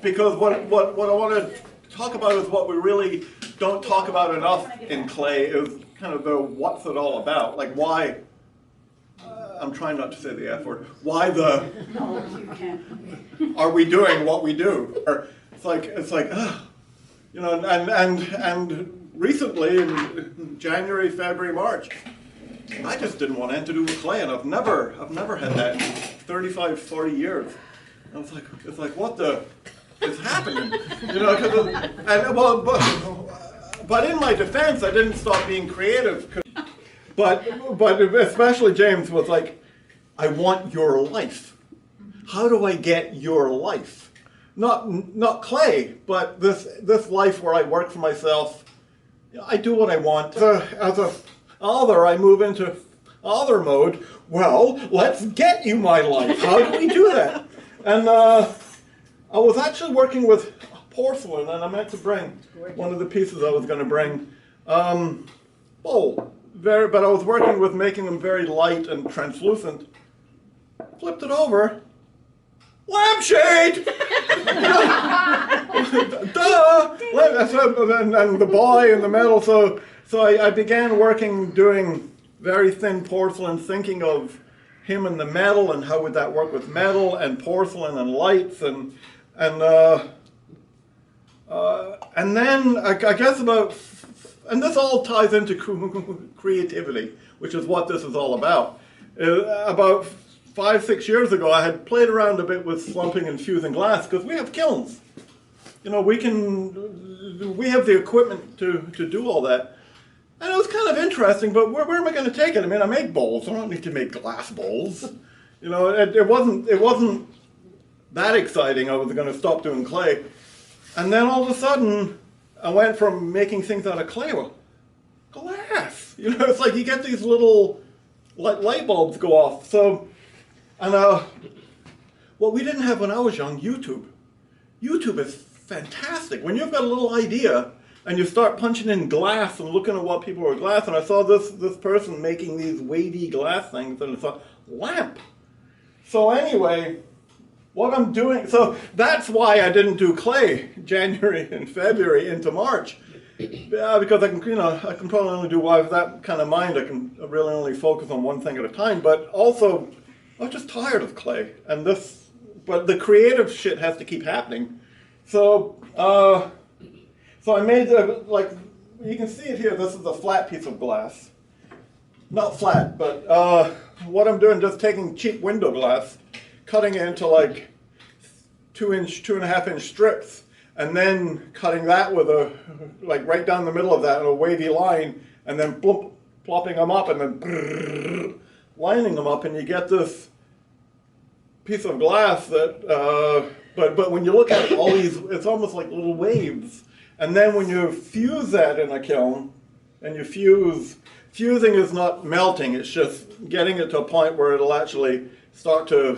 because what I want to talk about is what we really don't talk about enough in clay is kind of the what's it all about, like why. I'm trying not to say the F word. Why the? No, you can't. Are we doing what we do? Or it's like you know, and recently in January, February, March, I just didn't want anything to do with clay, and I've never had that in 35, 40 years. And it's like what the is happening? You know, but in my defense, I didn't stop being creative. But especially James was like, I want your life. How do I get your life? Not clay, but this life where I work for myself. I do what I want. As a author, I move into author mode. Well, let's get you my life. How do we do that? And I was actually working with porcelain, and I meant to bring one of the pieces I was going to bring. But I was working with making them very light and translucent. Flipped it over. Lampshade! Duh! And the boy and the metal. So I began working doing very thin porcelain, thinking of him and the metal and how would that work with metal and porcelain and lights and then I guess and this all ties into creativity, which is what this is all about. About 5-6 years ago, I had played around a bit with slumping and fusing glass because we have kilns. You know, we have the equipment to do all that. And it was kind of interesting, but where am I going to take it? I mean, I make bowls. I don't need to make glass bowls. You know, it wasn't that exciting. I was going to stop doing clay. And then all of a sudden, I went from making things out of clay to glass. You know, it's like you get these little light bulbs go off. So, and what we didn't have when I was young, YouTube. YouTube is fantastic. When you've got a little idea and you start punching in glass and looking at what people were glass, and I saw this person making these wavy glass things, and I thought, lamp. So anyway, what I'm doing, so that's why I didn't do clay January and February into March. Because I can probably only do, with that kind of mind, I can really only focus on one thing at a time, but also, I was just tired of clay, and but the creative shit has to keep happening. So I made you can see it here, this is a flat piece of glass. Not flat, but what I'm doing, just taking cheap window glass, cutting it into like 2.5 inch strips, and then cutting that with right down the middle of that in a wavy line, and then plopping them up, and then lining them up, and you get this piece of glass that, but when you look at it, all these, it's almost like little waves. And then when you fuse that in a kiln, and you fusing is not melting, it's just getting it to a point where it'll actually start to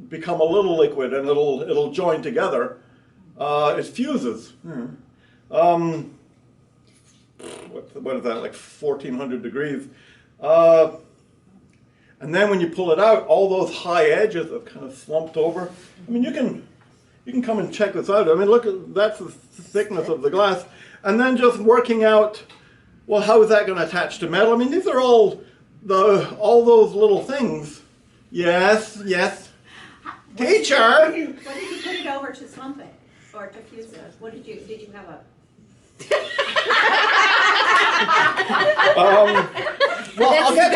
become a little liquid and it'll join together. It fuses. What is that, like 1400 degrees? And then when you pull it out, all those high edges have kind of slumped over. I mean, you can come and check this out. I mean, look, that's the thickness of the glass. And then just working out, well, how is that going to attach to metal? I mean, these are all those little things. Yes. Teacher! What did you put it over to slump it? Or to fuse it? What did you have a... Well, I'll get to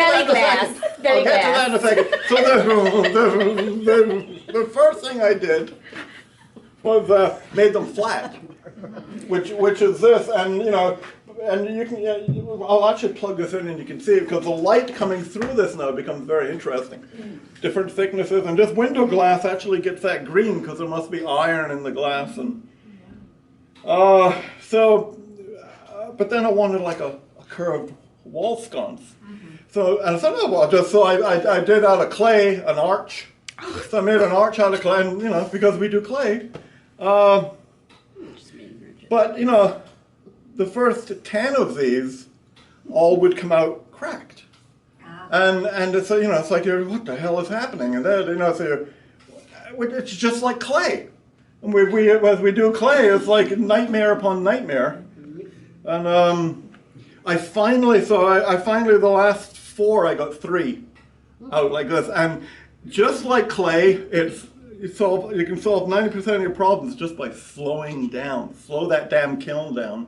that in a second. So the first thing I did was made them flat, which is this, and and you can. I'll actually plug this in, and you can see it because the light coming through this now becomes very interesting. Different thicknesses, and this window glass actually gets that green because there must be iron in the glass, and but then I wanted like a curved wall sconce. So and I said, oh well, I did out of clay an arch. So I made an arch out of clay, and because we do clay. But the first 10 of these all would come out cracked, and it's it's like what the hell is happening? And then so it's just like clay. And as we do clay, it's like nightmare upon nightmare. And I finally the last 4 I got 3 out like this. And just like clay, you can solve 90% of your problems just by slowing down. Slow that damn kiln down.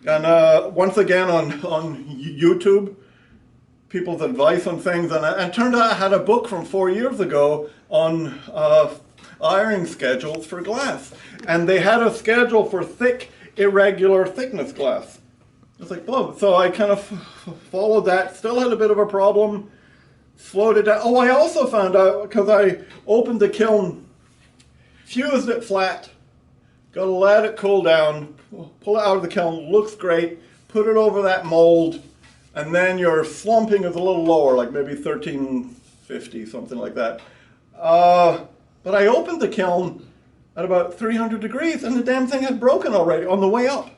And once again on YouTube, people's advice on things, and it turned out I had a book from 4 years ago on ironing schedules for glass. And they had a schedule for thick, irregular thickness glass. It's like, boom. So I kind of followed that, still had a bit of a problem, slowed it down. Oh, I also found out, because I opened the kiln, fused it flat, got to let it cool down, pull it out of the kiln, looks great, put it over that mold, and then your slumping is a little lower, like maybe 1350, something like that. But I opened the kiln at about 300 degrees, and the damn thing had broken already on the way up.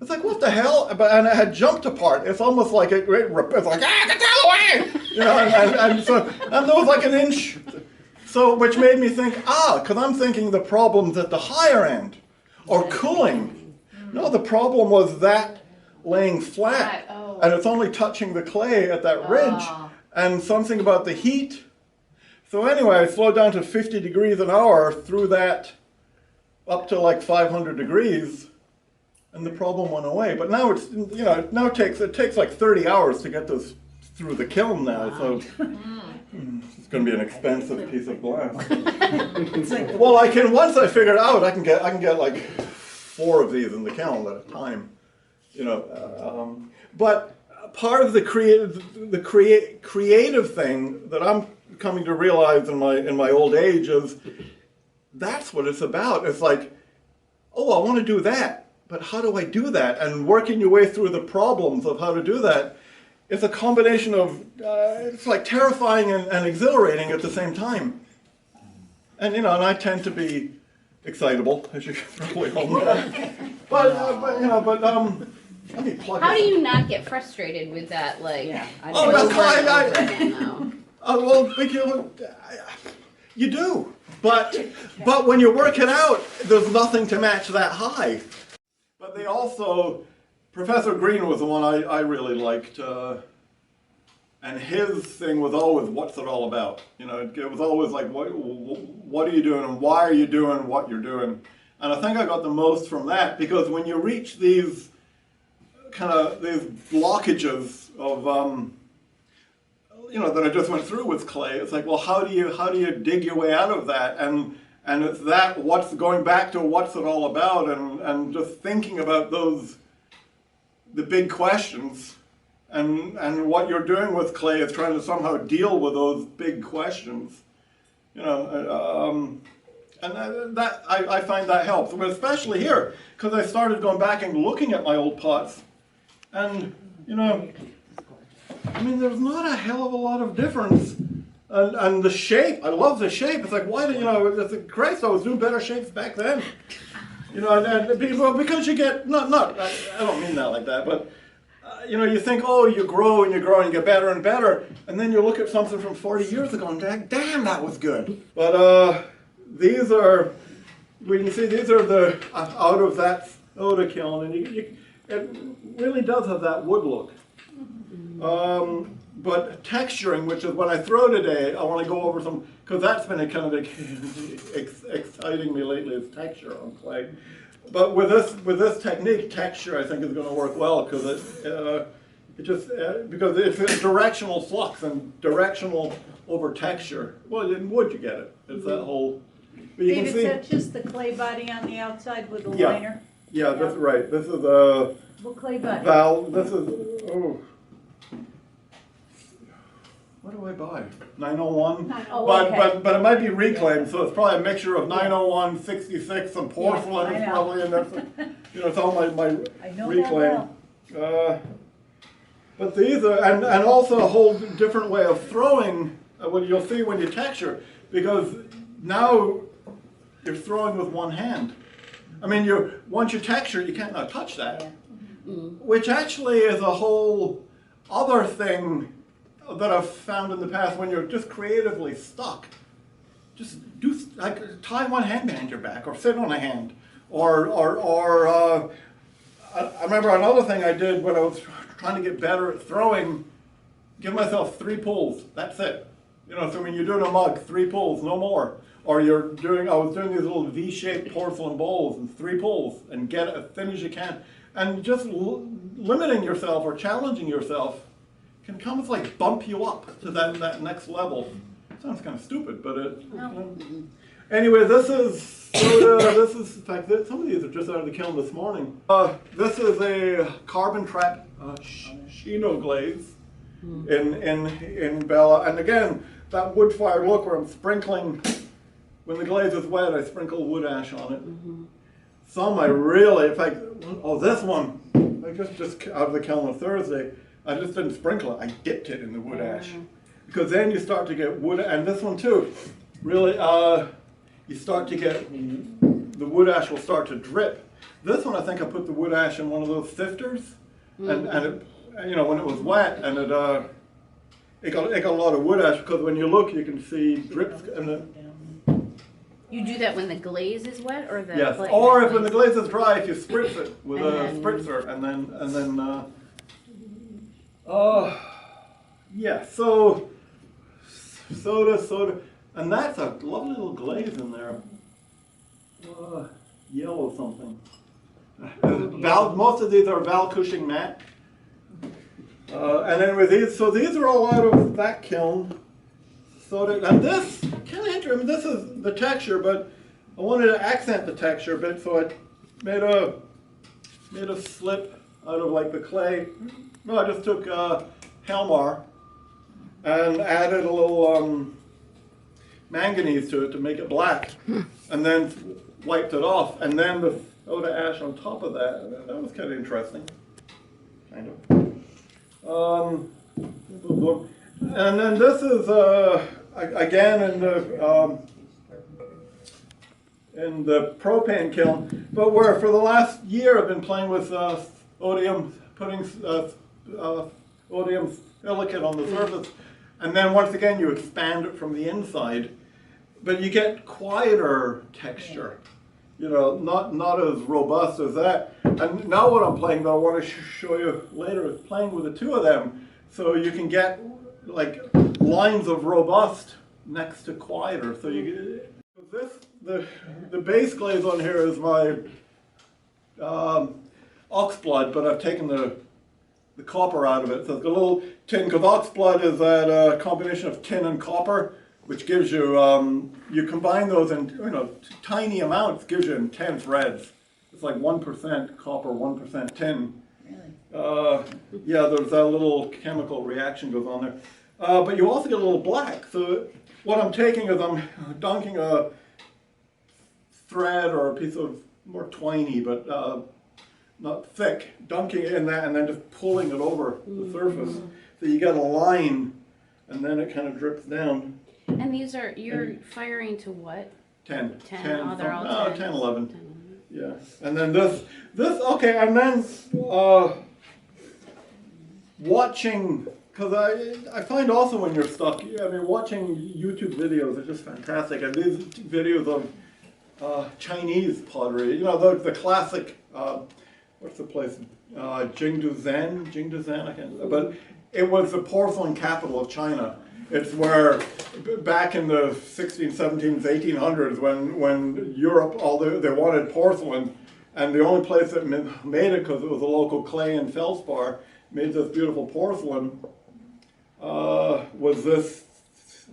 It's like, what the hell? And it had jumped apart. It's almost like it's like, get the hell away! You know, and there was like an inch. So, which made me think, because I'm thinking the problem's at the higher end, or cooling. No, the problem was that laying flat, and it's only touching the clay at that ridge, and something about the heat. So anyway, I slowed down to 50 degrees an hour through that up to like 500 degrees, and the problem went away. But now it's, you know, it takes like 30 hours to get this through the kiln now, so it's going to be an expensive piece of glass. Well, once I figure it out, I can get like 4 of these in the kiln at a time, you know. But part of the creative thing that I'm coming to realize in my old age is that's what it's about. It's like, oh, I want to do that, but how do I do that? And working your way through the problems of how to do that, it's a combination of, it's like terrifying and exhilarating at the same time. And, you know, and I tend to be excitable, as you probably all know. But you know, let me plug How do you not get frustrated with that? Like, well, because you do. But when you work it out, there's nothing to match that high. But they also, Professor Green was the one I really liked, and his thing was always, what's it all about? You know, it was always like, what are you doing, and why are you doing what you're doing? And I think I got the most from that, because when you reach these these blockages of, you know, that I just went through with clay, it's like, well, how do you dig your way out of that? And it's that, going back to what's it all about, and just thinking about the big questions, and what you're doing with clay is trying to somehow deal with those big questions, you know. And that I find that helps, but especially here, because I started going back and looking at my old pots, and, you know, I mean, there's not a hell of a lot of difference. And the shape, I love the shape. It's like, why do you know, it's like, Christ, I was doing better shapes back then. You know, and because you get, I don't mean that like that, but, you know, you think, oh, you grow and you grow and you get better and better, and then you look at something from 40 years ago and damn, that was good. But these are, we can see these are the, out of that soda kiln, and it really does have that wood look. But texturing, which is what I throw today, I want to go over some, because that's been kind of exciting me lately, is texture on clay. But with this technique, texture I think is going to work well, because because it's a directional flux and directional over texture. Well, in wood you get it. It's that whole. But you can see. Is that just the clay body on the outside with the liner? Yeah, that's right. This is a. What clay body? This is. Oh. What do I buy? 901? But it might be reclaimed, so it's probably a mixture of 901, 66, some porcelain is probably in there. So, you know, it's all my reclaim. But these are, and also a whole different way of throwing, what you'll see when you texture, because now you're throwing with one hand. I mean, once you texture, you can't now touch that, which actually is a whole other thing that I've found in the past when you're just creatively stuck just do like tie one hand behind your back, or sit on a hand, or I remember another thing I did when I was trying to get better at throwing. Give myself 3 pulls. That's it. You know, so when you're doing a mug, 3 pulls, no more. Or I was doing these little V-shaped porcelain bowls, and 3 pulls, and get it as thin as you can. And just limiting yourself or challenging yourself can kind of like bump you up to that next level. Sounds kind of stupid, but it. Anyway, this is soda. This is, in fact, some of these are just out of the kiln this morning. This is a carbon trap Shino glaze in Bella, and again that wood-fired look where I'm sprinkling. When the glaze is wet, I sprinkle wood ash on it. Some I really, in fact, this one I just out of the kiln on Thursday. I just didn't sprinkle it. I dipped it in the wood ash, because then you start to get wood, and this one too. Really, you start to get the wood ash will start to drip. This one, I think I put the wood ash in one of those sifters, and it, you know, when it was wet, and it got a lot of wood ash, because when you look, you can see drips and it. You do that when the glaze is wet, or the Yes, or if when the glaze is dry, if you spritz it with a spritzer, and then yeah. So soda, and that's a lovely little glaze in there. Yellow something. Most of these are Val Cushing matte. And then with these, so these are all out of that kiln. And this, kind of interesting, I mean, this is the texture, but I wanted to accent the texture a bit, so I made a slip out of like the clay. No, I just took Helmar and added a little manganese to it to make it black, and then wiped it off, and then the soda ash on top of that. That was kind of interesting, kind of. And then this is again in the propane kiln, but where for the last year I've been playing with odium, putting odium silicate on the surface, and then once again you expand it from the inside, but you get quieter texture. You know, not as robust as that. And now what I'm playing, though, I want to show you later, is playing with the 2 of them, so you can get like lines of robust next to quieter. So you get the base glaze on here is my oxblood, but I've taken the copper out of it. So it's got a little tin, because oxblood is that combination of tin and copper, which gives you, you combine those in, you know, tiny amounts, gives you intense reds. It's like 1% copper, 1% tin. Really? Yeah, there's that little chemical reaction goes on there. But you also get a little black. So what I'm taking is I'm dunking a thread or a piece of more twiny, but not thick, dunking it in that and then just pulling it over the surface. So you get a line, and then it kind of drips down. And these are, you're firing to what? 10. 10. Oh, they're all 10. 10, 11. 10. Yeah. And then this, okay, and then watching, because I find also when you're stuck, I mean, watching YouTube videos is just fantastic. And these videos of Chinese pottery, you know, the classic, what's the place? Jingdezhen, I can't, but it was the porcelain capital of China. It's where, back in the 1600s, 1700s, 1800s, when Europe, they wanted porcelain, and the only place that made it, because it was a local clay and feldspar, made this beautiful porcelain, was this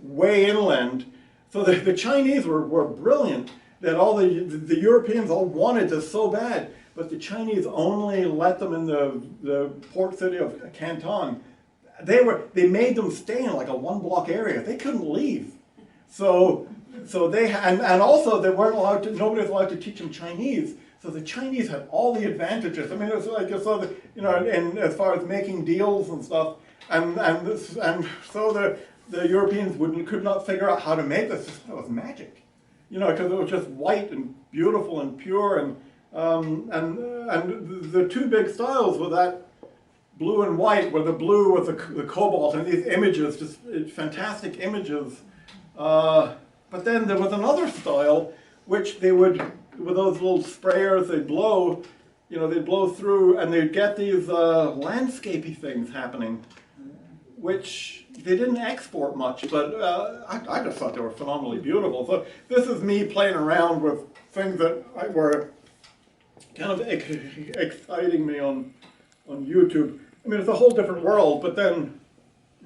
way inland. So the Chinese were brilliant, that all the Europeans all wanted this so bad, but the Chinese only let them in the port city of Canton. They made them stay in like a 1-block area. They couldn't leave. So they, and also they weren't allowed to, nobody was allowed to teach them Chinese. So the Chinese had all the advantages. I mean, it's like, so the, you know, and as far as making deals and stuff, and so the Europeans could not figure out how to make this. It was magic, you know, because it was just white and beautiful and pure, and the 2 big styles were that blue and white, where the blue was the cobalt, and these images, just fantastic images. But then there was another style which they would, with those little sprayers, they'd blow, they'd blow through, and they'd get these landscapey things happening, which they didn't export much, but I just thought they were phenomenally beautiful. So this is me playing around with things that were kind of exciting me on YouTube. I mean, it's a whole different world, but then,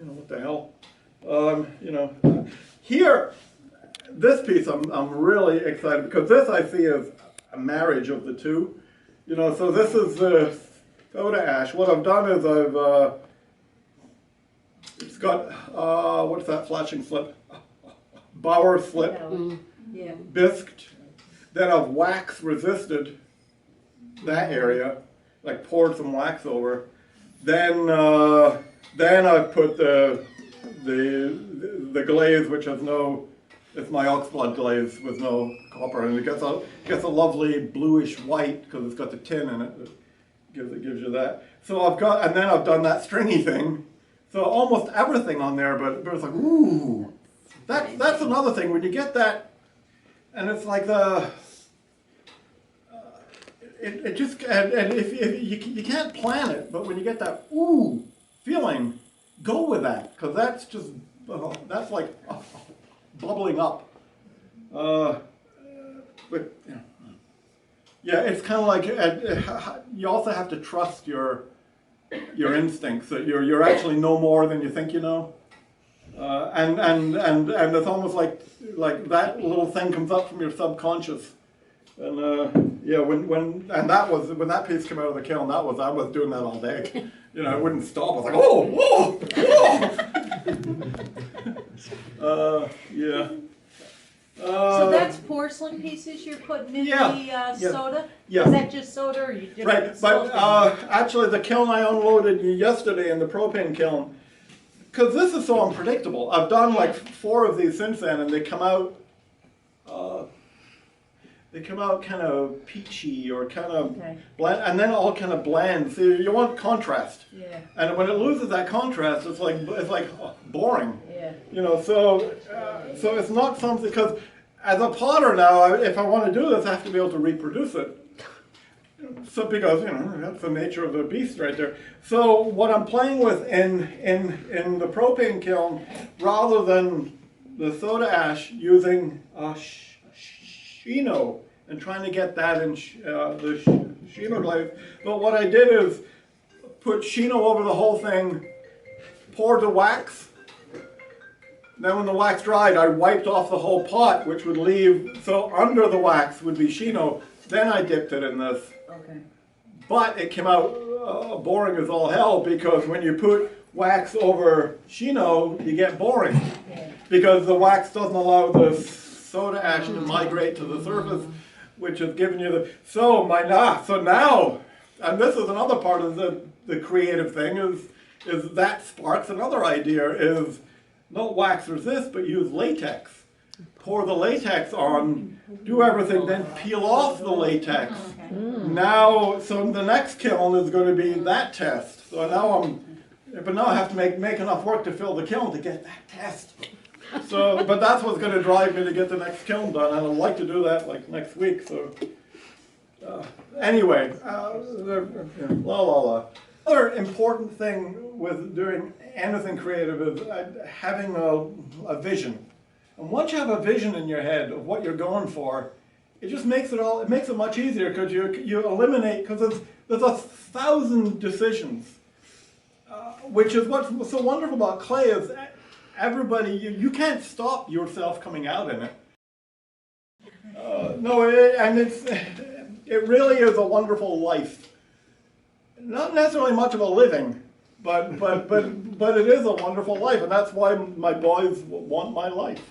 what the hell? Here, this piece I'm really excited because this I see as a marriage of the two. So this is the soda ash. What I've done is it's got, what's that flashing slip? Bauer slip, Yeah. bisqued. Then I've wax resisted that area, like poured some wax over. Then I put the glaze, which has it's my oxblood glaze with no copper, and it gets a lovely bluish white because it's got the tin in it. That gives you that. So and then I've done that stringy thing. So almost everything on there, but it's like, ooh, that's another thing when you get that, and it's like it just, and if you can't plan it, but when you get that ooh feeling, go with that, because that's just, that's like bubbling up. But yeah, it's kind of like, you also have to trust your instincts, that you're actually know more than you think you know. And it's almost like that little thing comes up from your subconscious. And yeah, when that piece came out of the kiln, I was doing that all day. I wouldn't stop. I was like, oh, whoa, whoa. Yeah. So that's porcelain pieces you're putting in the soda? Yeah. Is that just soda or you did Right, but actually the kiln I unloaded yesterday in the propane kiln, because this is so unpredictable. I've done like 4 of these since then, and they come out kind of peachy or kind of bland, and then all kind of bland. So you want contrast. Yeah. And when it loses that contrast, it's like boring. Yeah. So it's not something, because as a potter now, if I want to do this, I have to be able to reproduce it. So because that's the nature of the beast right there. So what I'm playing with in the propane kiln, rather than the soda ash, using Shino and trying to get that in the Shino glaze. But what I did is put Shino over the whole thing, poured the wax. Then when the wax dried, I wiped off the whole pot, which would leave, so under the wax would be Shino. Then I dipped it in this. Okay. But it came out boring as all hell, because when you put wax over Shino, you get boring. Because the wax doesn't allow the soda ash to migrate to the surface, which is giving you the, so now, and this is another part of the creative thing, is that sparks another idea, is not wax resist, but use latex. Pour the latex on, do everything, then peel off the latex. Now, so the next kiln is going to be that test. So now I have to make enough work to fill the kiln to get that test. So, but that's what's going to drive me to get the next kiln done, and I'd like to do that like next week. So, anyway, Another important thing with doing anything creative is having a vision. And once you have a vision in your head of what you're going for, it just makes it much easier, because you eliminate, because there's 1,000 decisions, which is what's so wonderful about clay, is everybody, you can't stop yourself coming out in it. It really is a wonderful life. Not necessarily much of a living, but it is a wonderful life, and that's why my boys want my life.